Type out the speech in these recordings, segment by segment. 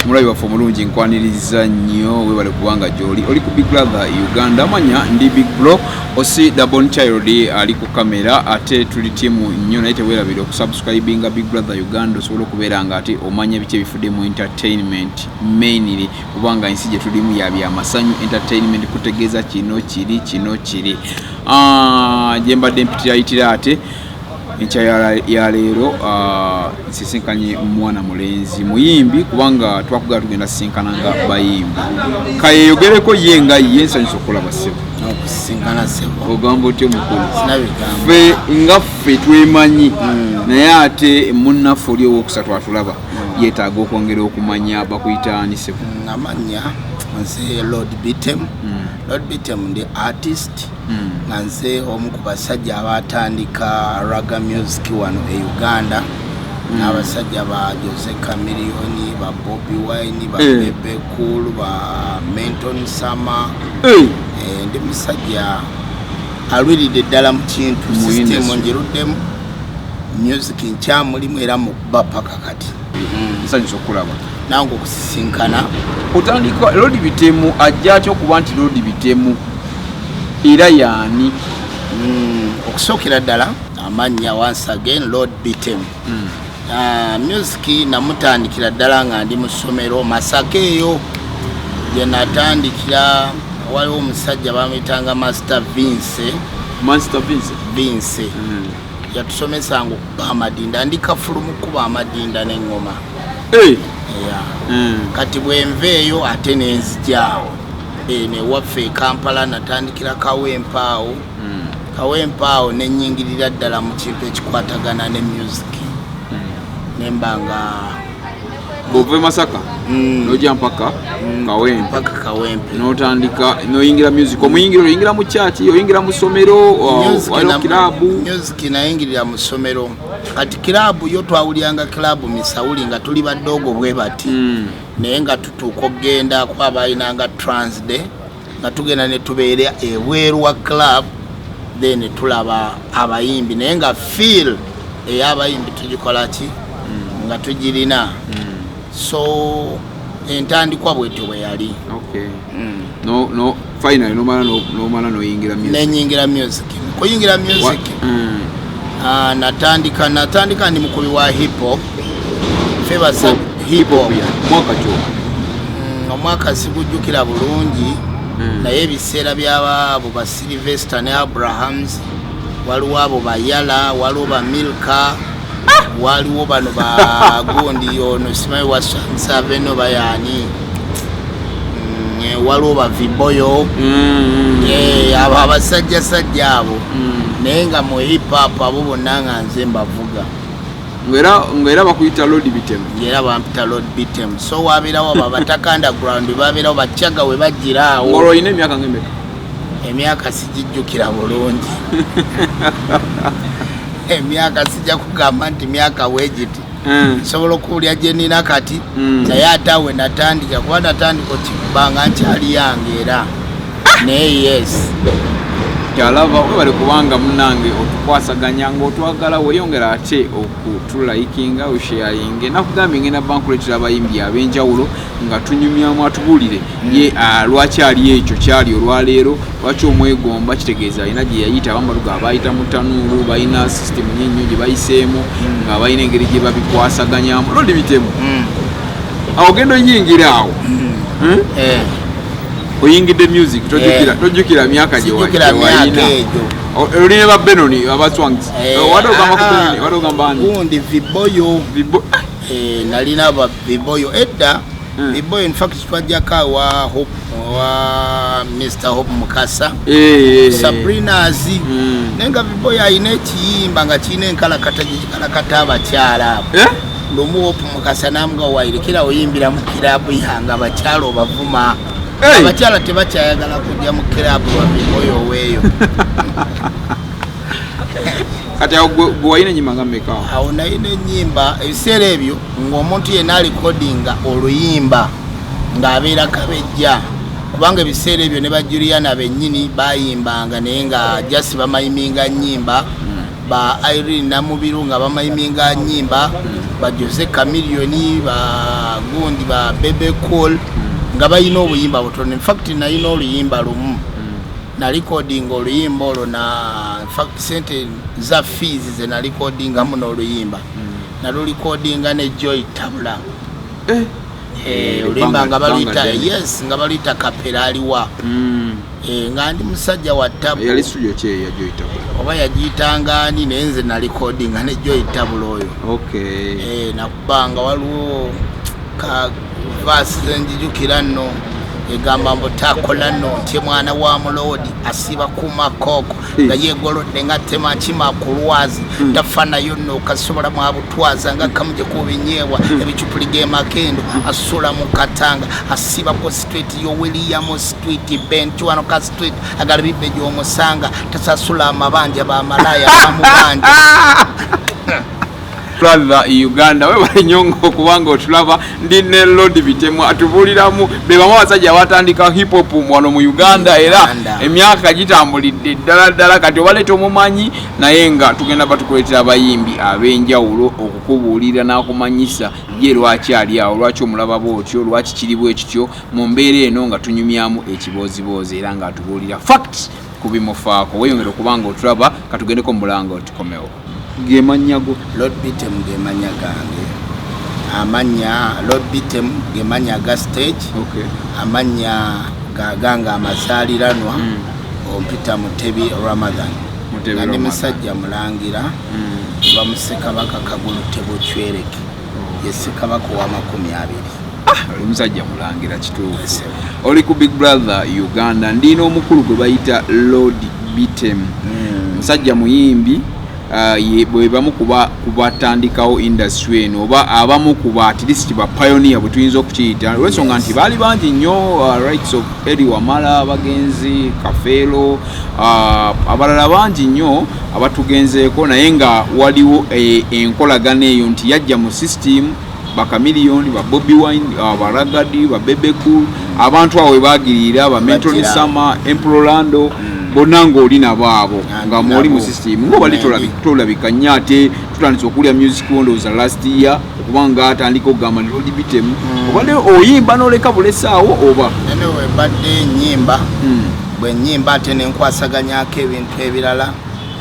mulabi waffe omulungi nkwaniriza nnyo webale kubanga gyoli oli ku Big Brother Uganda amanya ndi Big Bro osi Double Child ali ku kamera ate tuli timu nnyo naye teweerabira okusubscribinga Big Brother Uganda osobola okubeera nga ate omanya ebiki ebifudde mu entertainment mainly kubanga ensi gye tulimu yabyamasanyu entertainment kutegeeza kino kiri gye mbadde mpitira ate encha ya leero nsisinkanye mwana mulenzi muyimbi kubanga twakugala tugenda sinkananga bayimbi kayeyogereko ye nga ye nsanyusa okulaba ssebo okusinkana ssebo ogamba otyo mukulu sinabigamba ffe nga ffe twemanyi naye ate munnaffe oli owokusatu atulaba yeetaaga okwongera okumanya bakuyitaani ssebo amanya nze Lord BITEM Lord BITEM ndi artist nga nze omu ku basajja abatandika raga music wano e Uganda n'abasajja ba Chameleon ba Bobi wine ba Bebe ba Menton Sama ndi musajja alwiridde ddala mu kintu system njiruddemu music nkyamulimu era mu kuba paka kati nsanyusa okulaba nange okusisinkana otandika Lord BITEM ajja atya okuba nti Lord BITEM era yaani okusookera ddala amanya once again Lord BITEM music namutandikira ddala nga ndi mu ssomero Masaka eyo gye natandikira waliwo omusajja bamuyitanga Master Vince yatusomesanga okuba amadinda ndi kafulu mu kuba amadinda n'eŋŋoma kati bwenveeyo ate nenzijaawo newaffe e Kampala natandikira kawempaawo nenyingirira ddala mu kintu ekikwatagana ne music nembanga bove Masaka nojja mpaka Kawempe notandika noyingira music omuyingira oyingira mu church oyingira mu somero waliwo kilabu music nayingirira mu somero kati kilabu yo twawulyanga kilabu misawuli nga tuli badogo bwe bati naye nga tutuuka okgenda kuba bayinanga Transday nga tugenda ne tubeera ebweru wa club then tulaba abayimbi naye nga feel ey'abayimbi tugikola ki nga tugirina so entandikwa bwetyo bwe yali finally nomala noyingira music nenyingira music kuyingira music natandika ndi mukubi wa hip hop febasa hip hop mwaka kyo omwaka sigujjukira bulungi naye ebiseera by'abo ba Sylvester ne Abrahams waliwo abo bayala waliwo ba Milka waliwo bano bagundi ono simanyi wasansa no bayani waliwo ba Viboyo abo abasajja abo naye nga mu hip hop abo bonna nga nze mbavuga ngera bakuyita Lord BITEM era bampita Lord BITEM so wabeerawo babataka underground babeerawo bachaga we bajiraawo ngolo ine emyaka ngemeka emyaka sijijjukira bulungi emyaka sijja kugamba nti myaka wejiti sobola okuwulya gye nina kati naye atawe natandika kuba natandika okikubanga nkyali yange era naye yes kyalava webale kubanga munange otukwasaganya ng'otwagala weyongera ate okutulayikinga osharinge nakugambye ngenda bankuletera abayimbi ab'enjawulo nga tunyumyamu atubuulire ye lwaki ali ekyo kyali olwaleero lwaki omwegomba kitegeeza alina gye yayita abamaluga abayita mu tanuulu balina sisitemu nnyo gye bayiseemu nga balina engeri gye babikwasaganyamu Lord BITEM awo genda oyingira awo oyingidde music tojjukira myaka gye wayina olina ba Benoni abaswangs wadogamba gundi Viboyo nalina ba Viboyo edda Viboyo in fact twajjaka wa Mr. Hope Mukasa Sabrina's nenga Viboyo ayina ekiyimba nga kirina enkalakata abakyala lumu Hope Mukasa namuga wayirekera oyimbira mu kilabu yanga abakyala obavuma abakyala tebakyayagala kujja mu kilabu wa Viboyo weeyo kati gwayina nyimba nga mmeka awo nayina ennyimba ebiseera ebyo ng'omuntu yenna alikodinga oluyimba ng'abeera kabejja kubanga ebiseera ebyo ne ba Juliana bennyini bayimbanga naye nga jasi bamayiminga nnyimba ba Irene Namubiru nga bamayiminga nyimba ba Jose Chameleon ba gundi ba Bebe Cool nga bayina obuyimba butono. In fact nayina oluyimba lumu na recording oluyimba olwo na in fact sente za fees ze na recording muno oluyimba na recordinga ne Joy Tabula oluyimba nga balita yes nga balita kapera aliwa nga ndi musajja wa tabu yali studio che ya Joy Tabula oba yagiyitanga ni nenze na recording ne Joy Tabula oyo okay nakubanga waliwo ka verse njijukira nno egamba mbotakola nno nti mwana wa mulodi asiba kuma koko nga yegolodde nga tema kima kulwazi tafanayo nno kasobola mu abutwaza nga kamuje kubinyewa ebicupulige makendo asula mu katanga asiba ko street yo William street Ben Chwano ka street agalibe jo musanga tasasula amabanja ba malaya amubanja brother Uganda we banyongo kubanga otulaba ndi ne Lord BITEM atubuliramu be bamwe basajja batandika hip hop mwano mu Uganda era emyaka gitambulidde ddala kati obaleta omumanyi naye nga tugenda batukuletera abayimbi abenjawulo okukubulira n'akumanyisa ye lwaki ali awo lwaki omulaba bwotyo lwaki kiri bwe kityo mu mbeera eno nga tunyumyamu ekibozibozi era nga atubulira fact kubimufaako weyongera kubanga otulaba katugendeko mu mulango tukomewo gemanyago Lord BITEM gemanya gange amanya Lord BITEM gemanya ga stage okay amanya gaganga amazaliranwa ompita Mutebi Ramadan ndi musajja mulangira bamuseka bakakagulu tebo chwereke yeseka bako wa 20 omusajja mulangira kituufu oli ku Big Brother Uganda ndino omukulu gwe bayita Lord BITEM musajja muyimbi bwe bamu kubatandikawo industry eno oba abamu kuba at least ba pioneer bwe tuyinza okukiyita olw'ensonga nti baali bangi nnyo rights of Eri Wamala bagenzi Kafeero abalala bangi nnyo abatugenzeeko naye nga waliwo enkolagana eyo nti yajja mu system ba Chameleon ba Bobi Wine ba Ragadi ba Bebe Cool abantu awo bagirira ba Mentoni Sama Emplorando bonango olina baabo nga mwoli mu system ngo balitola bikanyate tutandise okulya music windows last year kubanga atandika okugamba ne Lord BITEM obale oyimba noleka bulesaawo oba anyway badde nyimba bwe nyimba ate nenkwasaganyako ebintu ebirala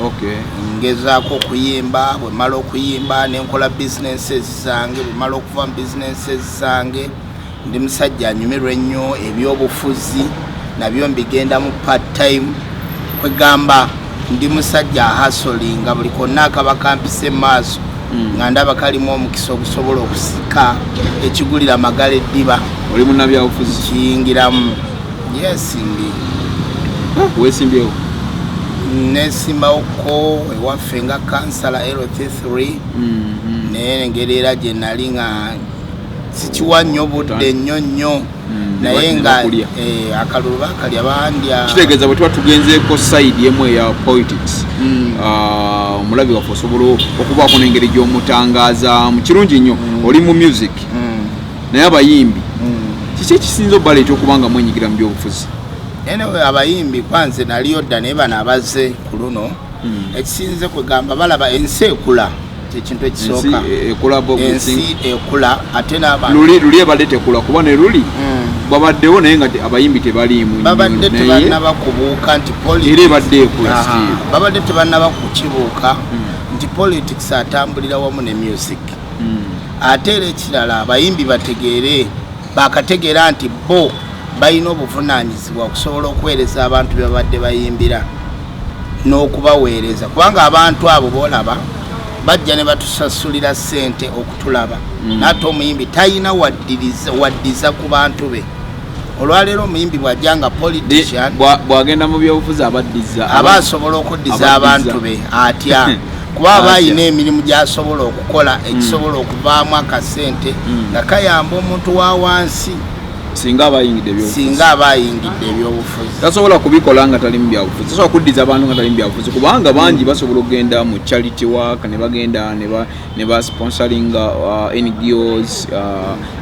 okay ngezaako okuyimba bwe mala okuyimba nenkola businesses zange bwe mala okuva mu businesses zange ndi musajja anyumirwa ennyo ebyobufuzi nabyo mbigenda mu part time kwegamba ndi musajja hustling buli konna akaba kampise maaso nga ndaba kalimu omukisa okusobola okusika ekigulira amagala eddiba oli munnabyabufuzi kiyingiramu yes ndi weesimbyewo nesimbawoko ewaffe nga kansala LT3 engeri era gye nali nga sikiwa nnyo budde nnyo naye nga akalulu bakalya bandya kitegeeza bwe tuba tugenzeeko side emu eya politics omulabi waffe osobola okubaako n'engeri gy'omutangaaza mu kirungi nnyo oli mu music naye abayimbi kiki ekisinza obbaleeta okubanga mwenyigira mu byobufuzi anyway abayimbi kwanze naliyo dda naye bano abazze ku luno ekisinze kwegamba balaba ensi ekula ekintu ekisooka ensi ekula ate n'abantu luli ebadde tekula kuba ne luli babaddewo naye nga abayimbi tebaliimu babadde tebannaba kubuuka nti era ebadde ekula babadde tebannaba kukibuuka nti politics atambulira wamu ne music ate era ekirala abayimbi bategeere bakategeera nti bo balina obuvunaanyizibwa okusobola okuweereza abantu be babadde bayimbira n'okubaweereza kubanga abantu abo boolaba bajja ne batusasulira ssente okutulaba nate omuyimbi talina waddiza ku bantu be olwaleero omuyimbi bw'ajjanga politician bw'agenda mu byobufuzi abaddiza aba asobola okuddiza abantu be atya kuba aba alina emirimu gy'asobola okukola ekisobola okuvaamu akasente nga kayamba omuntu wa wansi singa abayingidde ebyobufuzi tasobola kubikola nga tali mu byabufuzi tasobola kuddiza abantu nga tali mu byabufuzi kubanga bangi basobola okugenda mu charity work ne bagenda ne ba sponsoring NGOs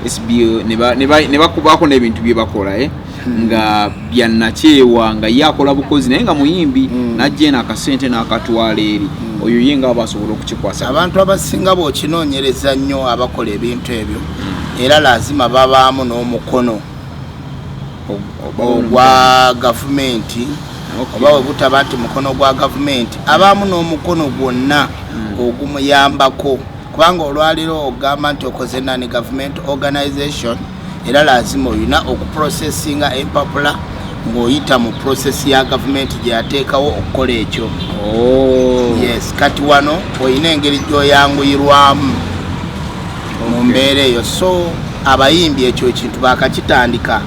SBO ne bakubaako n'ebintu bye bakola nga byanakyewa nga yakola bukozi naye nga muyimbi najje n'akasente n'akatwala eri oyo ye nga basobola okukikwasa. Abantu abasinga bw'okinoonyereza nnyo abakola ebintu ebyo era lazima babaamu n'omukono ogwa gavumenti oba bwe butaba nti mukono gwa gavumenti abaamu n'omukono gwonna ogumuyambako kubanga olwaliro ogamba nti okoze nani government organization era lazima olina okuprocessinga empapula ng'oyita mu process ya gavumenti gye yateekawo okukola ekyo. Yes, kati wano olina engeri gy'oyanguyirwamu mu mbeera eyo. So abayimbi ekyo ekintu bakakitandika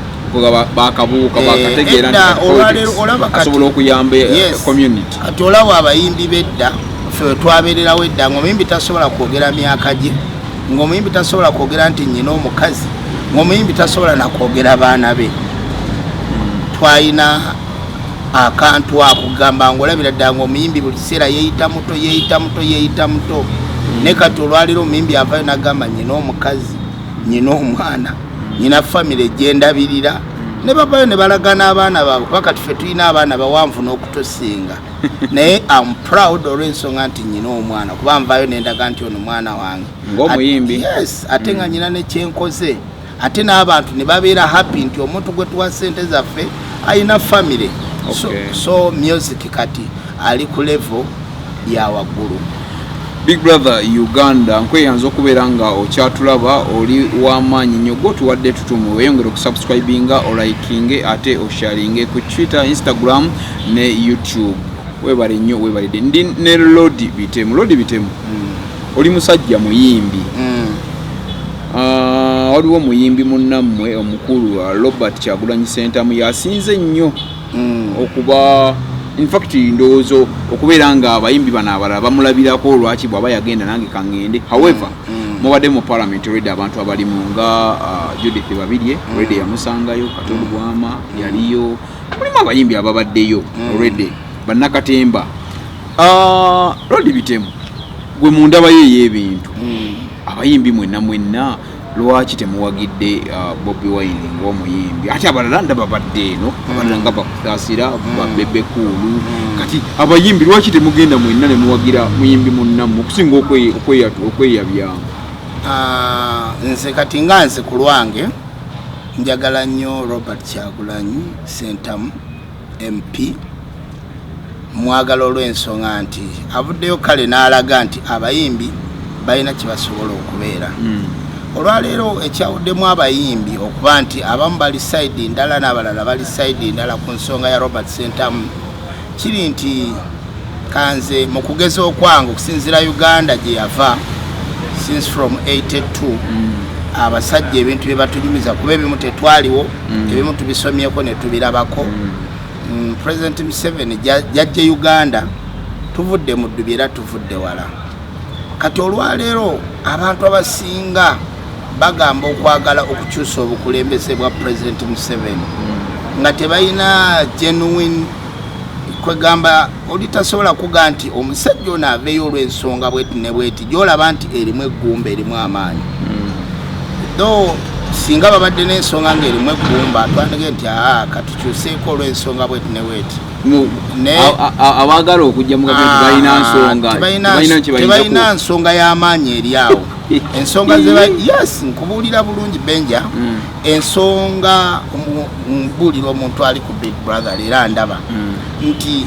bakabuuka bakategeera asobola okuyamba community. Kati olaba abayimbi bedda ffe twabeererawo edda ng'omuyimbi tasobola kwogera myaka gye, ng'omuyimbi tasobola kwogera nti nnyina omukazi, ng'omuyimbi tasobola nakwogera baana be. Twalina akantu akugamba ng'olabira ddala ng'omuyimbi buli kiseera yeeyita muto. Ne kati olwaliro omuyimbi avayo n'agamba nnyina omukazi, nnyina omwana, nnyina famire gyendabirira, ne babayo ne balagana abaana baabwe kuba kati ffe tulina abaana bawanvu n'okutusinga. Naye am proud olw'ensonga nti nnyina omwana kuba nvaayo nendaga nti ono mwana wange ng'omuyimbi. Yes, ate nga nnyina ne kyenkoze ate n'abantu ne babeera happy nti omuntu gwe tuwa ssente zaffe ayina famire. So music kati ali ku level ya waggulu. Big Brother Uganda nkweyanza okubeera nga okyatulaba oli w'amaanyi nnyo gwotuwadde tutumu weyongere okusubscribinga olikinge ate osharinge ku Twitter, Instagram ne YouTube. Webale nnyo webalidde ndi ne Lodi BITEM oli musajja muyimbi. Waliwo muyimbi munnammwe omukulu Robert Kyagulanyi Ssentamu yasinze nnyo okuba in fact ndowooza okubeera nga abayimbi bano abalala bamulabirako lwaki bw'aba yagenda nange kangende. However mubadde mu parliament already abantu abalimu nga Judith Babirye already yamusangayo, Katonda Bwama yaliyo, mulimu abayimbi ababaddeyo already bannakatemba. Lodi BITEM gwe mu ndaba ye y'ebintu abayimbi mwenna lwaki temuwagidde Bobi Wine ng'omuyimbi ate abalala ndaba badde eno abalala nga bakusaasira Bebe Kulu kati abayimbi lwaki temugenda mwenna ne muwagira muyimbi munnammwe okusinga okweyabyamu? Nze kati nga nze ku lwange njagala nnyo Robert Kyagulanyi Ssentamu MP, mwagala olw'ensonga nti avuddeyo kale n'alaga nti abayimbi balina kye basobola okubeera. Olwaleero ekyawuddemu abayimbi okuba nti abamu bali side ndala n'abalala bali side ndala ku nsonga ya Robert Ssentamu kiri nti kanze mu kugeza okwange okusinziira Uganda gye yava since from 82 abasajja ebintu bye batunyumiza kuba ebimu tetwaliwo ebimu tubisomyeko ne tubirabako. President Museveni jajje Uganda tuvudde mu ddubbi era tuvudde wala. Kati olwaleero abantu abasinga bagamba okwagala okukyusa obukulembeze bwa President Museveni nga tebalina genuine kwegamba oli tasobola kuga nti omusajja ono aveeyo olw'ensonga bweti ne bweti gy'olaba nti erimu eggumba erimu amaanyi. Though singa babadde n'ensonga ng'erimu eggumba twandege nti katukyuseeko olw'ensonga bweti ne bweti. Abaagala okujja mu gavumenti tebalina nsonga y'amaanyi eri awo. Ensonga yes nkubuulira bulungi Benja ensonga mbuulira omuntu ali ku Big Brother era ndaba nti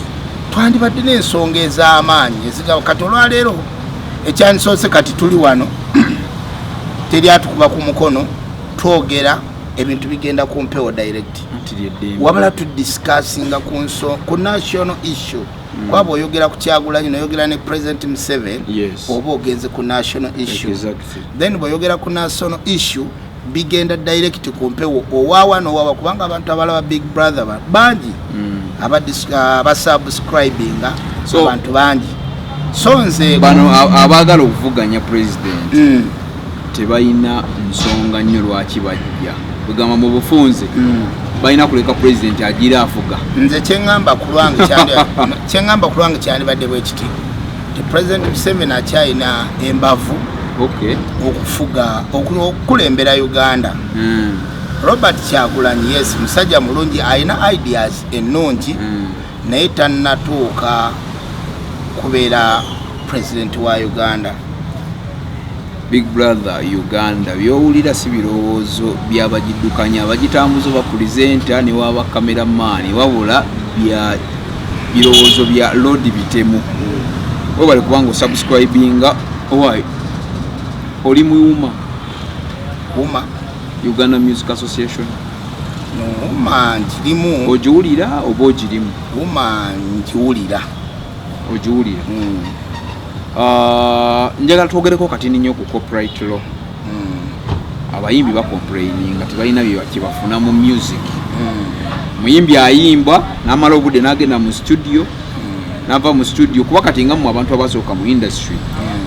twandibadde n'ensonga ez'amaanyi ezigaba kati olwaleero ekyandisoose kati tuli wano teri atukuba ku mukono twogera ebintu bigenda ku mpewo direct wabala tudiscussinga ku national issue kwaba oyogera ku Kyagulanyi noyogera ne President Museveni oba ogenze ku national issue then bw'oyogera ku national issue bigenda direct ku mpewo owawa nowawa kubanga abantu abalaba Big Brother bangi abasubscribinga abantu bangi so nze bano abaagala okuvuganya president tebalina nsonga nnyo lwaki bajja kugamba mu bufunze balina kuleka president agira afuga. Nze kyengamba ku lwange kyandibadde bwe kiti ti President Museveni akyalina embavu okufuga okukulembera Uganda Robert Kyagulanyi yes musajja mulungi alina ideas ennungi naye tannatuuka kubeera president wa Uganda. Big Brother Uganda byowulira si birowoozo byabagiddukanya abagitambuza bapresenta ne waba cameraman wabula bya birowoozo bya Lord Bitemu. Webale kubanga subscribinga owai oli muuma Uganda Music Association njirimu ojiwulira oba ogirimu njiwulira ojiwulira njagala twogereko kati nnyo ku copyright law. Abayimbi bacomplaininga tebalina byebakibafuna mu music. Muyimbi ayimba n'amala obudde n'agenda mu studio n'ava mu studio kuba kati nga mu abantu abasooka mu industry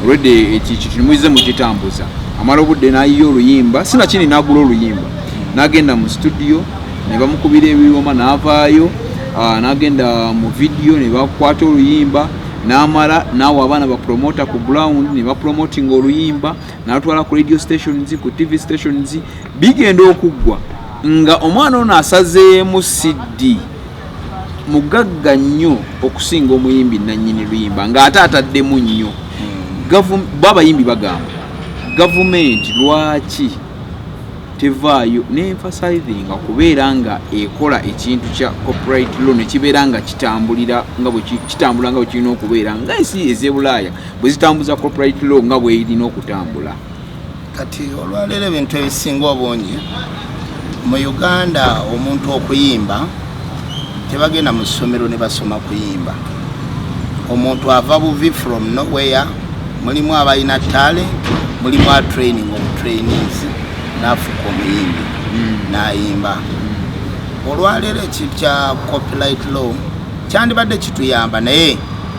already ekikitumuize mu kitambuza amala obudde n'ayiyo oluyimba sinakini n'agula oluyimba n'agenda mu studio ne bamukubira ebiwoma n'avaayo n'agenda mu video ne bakwata oluyimba n'amala naawe abaana bapromota ku ground ne bapromoting oluyimba n'atwala ku radio stations ku TV stations bigenda okuggwa nga omwana ono asazeemu CD mugagga nnyo okusinga omuyimbi nannyini luyimba ng'ate ataddemu nnyo. Babayimbi bagamba gavumenti lwaki tevaayo ne-emphasizing kubeera nga ekola ekintu kya copyright law ne kibeera nga kitambula nga bwe kirina okubeera nga ensi ez'Ebulaaya bwe zitambuza copyright law nga bwe irina okutambula. Kati olwaleero ebintu ebisinga obungi mu Uganda omuntu okuyimba tebagenda mu ssomero ne basoma kuyimba. Omuntu ava buvi from nowhere, mulimu abalina talent, mulimu training of trainees n'afuka omuyimbi n'ayimba. Olwaleero ekintu kya copyright law kyandibadde kituyamba naye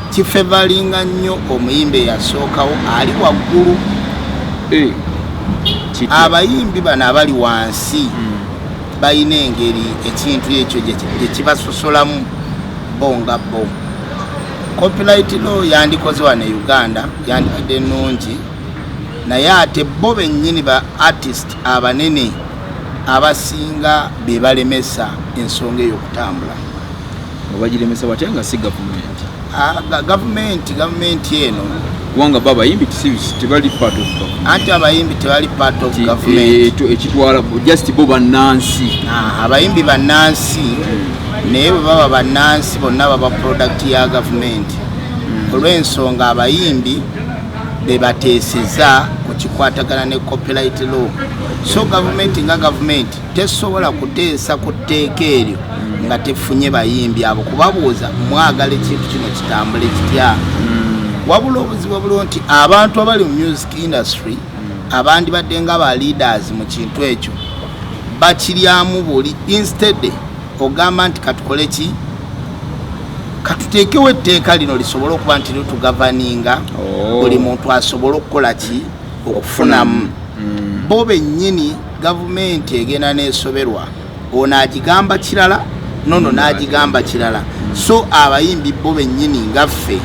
kifevalinga nnyo omuyimbi eyasookawo ali waggulu. Abayimbi bano abali wansi balina engeri ekintu ekyo gye kibasosolamu bo nga bo. Copyright law yandikoze wano e Uganda yandibadde nnungi naye ate bo bennyini ba artist abanene abasinga be balemesa ensonga ey'okutambula. Bagiremesa batya nga si gavumenti eno kubanga babayimbi tebali part of government. Anti abayimbi tebali part of government. Ekitwala just bo bannansi. Abayimbi bannansi naye bwe baba bannansi bonna baba product ya government. Olw'ensonga abayimbi be bateeseza ku kikwatagana ne copyright law. So government nga government tesobola kuteesa ku tteeka eryo nga tefunye bayimbi abo kubabuuza mwagala ekintu kino kitambule kitya. Wabula obuzibu buliwo nti abantu abali mu music industry abandi badde nga ba leaders mu kintu ekyo bakiryamu buli instead ogamba nti katukole ki katuteekewo etteeka lino lisobole okuba nti litugavaninga buli muntu asobole okukola ki okufunamu. Bo bennyini gavumenti egenda n'esoberwa ono agigamba kirala nono n'agigamba kirala. So abayimbi bo bennyini nga ffe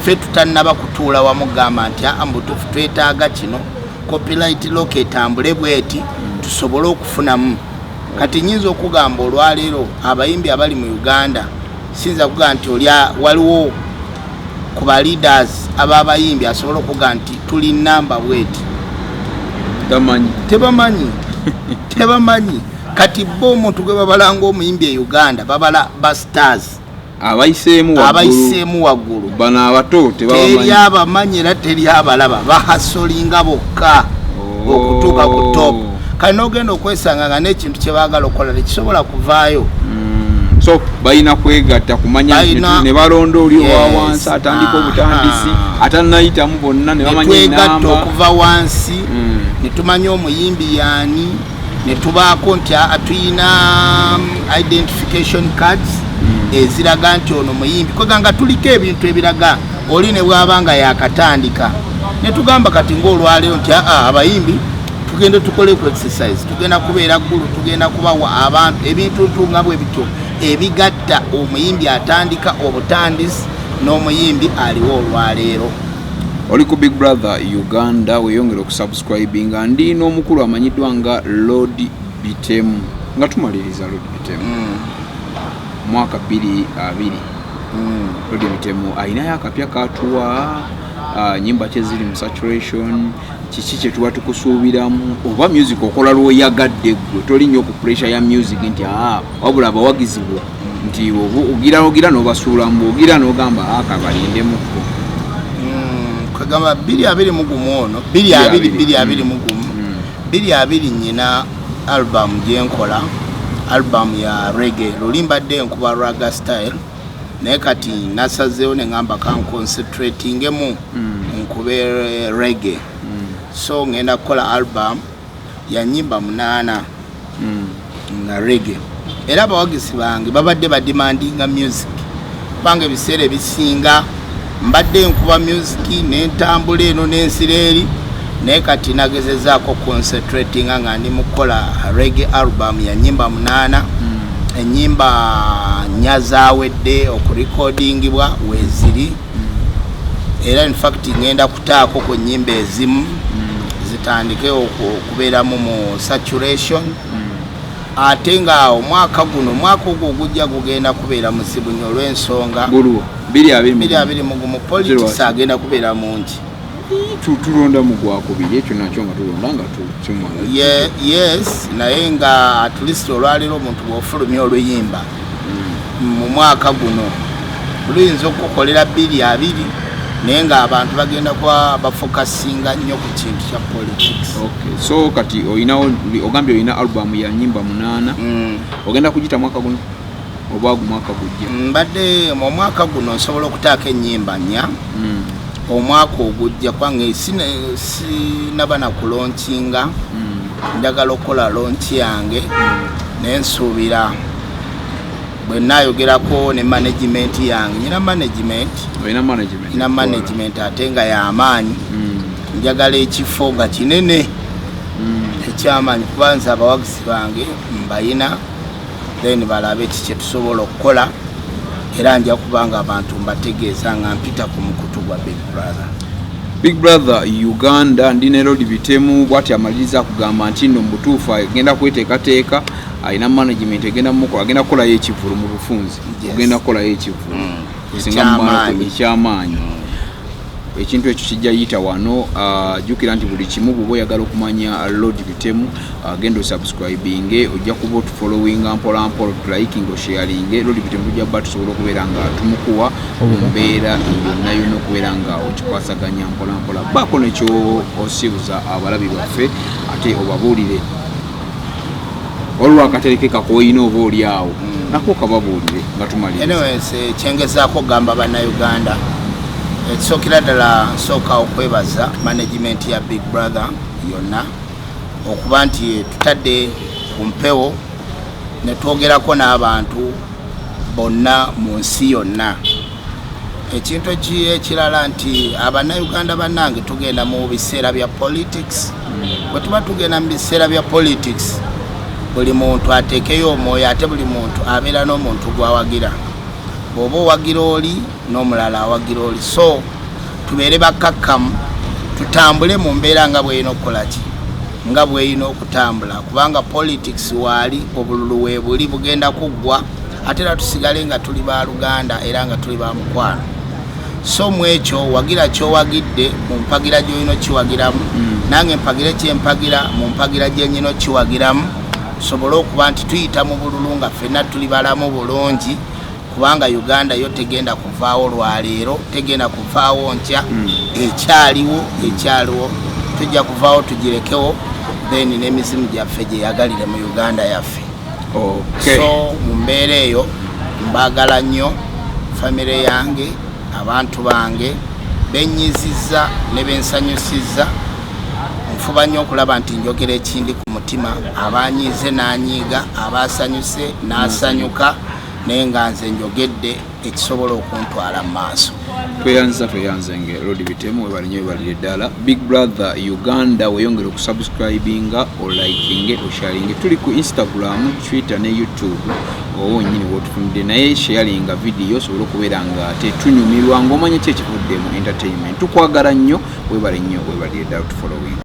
tutannaba kutuula wamu gamba nti ambutufu twetaaga kino copyright law ketambule bweti tusobole okufunamu. Kati nyinza okugamba olwaleero abayimbi abali mu Uganda sinza kugamba nti waliwo ku ba leaders ababayimbi asobola okuga nti tuli namba bweti tebamanyi. Kati bo omuntu gwe babalanga omuyimbi e Uganda babala ba stars abayiseemu waggulu bano abato teri abamanyi era teri abalaba bahasolinga bokka okutuuka ku top. Kali n'ogenda okwesanga nga n'ekintu kye baagala okukola tekisobola kuvaayo. So balina kwegatta kumanya ne balonda oli owa wansi atandika obutandisi atanayitamu bonna ne bamanya enamba okuva wansi ne tumanya omuyimbi yaani ne tubaako nti tuyina identification cards eziraga nti ono muyimbi kweganga tuliko ebintu ebiraga oli ne bwaba nga yakatandika ne tugamba kati ng'olwaleero nti abayimbi tugenda tukole ku exercise tugenda kubeera ggulu tugenda kubawa abantu ebintu nga bwe bityo ebigatta omuyimbi atandika obutandisi n'omuyimbi aliwo olwaleero. Oli ku Big Brother Uganda weyongera okusubscribinga ndi n'omukulu amanyiddwa nga Lord BITEM. nga tumaliriza Lord BITEM mwaka 2020 Lord BITEM ayinayo akapya katuwa nyimba kye ziri mu saturation kiki kye tuba tukusuubiramu oba music okola lw'oyagadde gwe toli nnyo ku pressure ya music nti wabula abawagizi bo nti ogira n'obasuulamu ogira n'ogamba akabalindemukko kagamba 220 mugumu ono 220 mugumu 220 nyina album gyenkola album ya reggae lulimbadde nkuba raga style naye kati nasazeewo ne ngamba kanconcentratingemu nkube reggae so ngenda kukola album ya nyimba 8 nga reggae era abawagizi bange babadde bademandinga music kubanga ebiseera ebisinga mbadde nkuba music n'entambula eno n'ensireri naye kati nagezezaako concentrating nga ndi mukola reggae album ya nyimba 8 enyimba nyazawedde okurecordingibwa weziri era in fact ngenda kutaako ku nyimba ezimu zitandike okubeeramu mu saturation ate nga omwaka ogwo gujja gugenda kubeera musibu nnyo olw'ensonga 220 mugumu politics agenda kubeera mungi tulonda mu gwakubiri ekyo nakyo nga tulonda nga tukimala yes naye nga at least olwaliro omuntu bw'ofulumya oluyimba mu mwaka guno luyinza okukolera 220 naye nga abantu bagenda kuba bafokasinga nnyo ku kintu kya politics. Okay. So kati ogambye olina album ya nyimba 8 ogenda kugita mwaka guno oba mwaka gujja? Mbadde mu mwaka guno nsobola okutaaka ennyimba 4 omwaka ogujja kwange sinaba na kulonkinga njagala okukola lonki yange nensuubira bwe nayogerako ne management yange nyina management ate nga y'amaanyi njagala ekifo nga kinene ekyamaanyi kubanza abawagizi bange mbayina then balabe kye tusobola okukola era nja kubanga abantu mbategeeza nga mpita ku mukutu gwa Big Brother Uganda ndine Lord BITEM bwati amaliriza kugamba nti nno mbutuufu agenda kweteekateeka ayina management egenda mukola agenda kukola ekivulu mu bufunzi ogenda kukola ekivulu ekyamaanyi ekintu ekyo kijja yita wano jukira nti buli kimu bwe oyagala okumanya Lord BITEM agenda subscribing ojja kuba following mpola liking sharing Lord BITEM tujja ba tusobola okubeera nga tumukuwa mbeera yonna okubeera nga okikwasaganya mpola bako nekyo osibuza abalabi baffe ate obabuulire olwakatereke kakoyina oba oli awo nako kababuulire nga tumaliriza. Anyways kyengezaako gamba bannayuganda ekisookera ddala nsooka okwebaza management ya Big Brother yonna okuba nti tutadde ku mpewo ne twogerako n'abantu bonna mu nsi yonna. Ekintu ekirala nti abannayuganda bannange tugenda mu biseera bya politics. Bwe tuba tugenda mu biseera bya politics buli muntu ateekeyo omwoyo ate buli muntu abeera n'omuntu gwawagira. Bw'oba owagira oli n'omulala awagira oli, so tubeere bakkakkamu tutambule mu mbeera nga bweyina okukola ki nga bweyina okutambula kubanga politics waali obululu weebuli bugenda kuggwa ate era tusigale nga tuli ba Luganda era nga tuli ba mukwano. So mu ekyo wagira kyowagidde mu mpagira gy'olina okiwagiramu nange mpagira kyempagira mu mpagira gyennyina okiwagiramu tusobole okuba nti tuyita mu bululu nga ffenna tuli balamu bulungi kubanga Uganda yo tegenda kuvaawo lwaleero tegenda kuvaawo nkya ekyaliwo tujja kuvaawo tugirekewo then n'emizimu gyaffe gye yagalire mu Uganda yaffe. Okay. So mu mbeera eyo mbaagala nnyo famire yange abantu bange benyizizza ne bensanyusizza nfuba nnyo okulaba nti njogera ekindi ku mutima abanyiize n'anyiiga abasanyuse n'asanyuka naye nga nze njogedde ekisobola okuntwala mu maaso. tweyanze nge Lord BITEM webalinyo webalire ddala. Big Brother Uganda weyongere okusubscribinga olikinge osharinge tuli ku Instagram, Twitter ne YouTube owonyini wotufunide naye sharinga video sobola okubeera nga tetunyumirwa ng'omanye kyekivuddemu entertainment. Tukwagala nnyo webale nnyo webalire ddala tufollowing.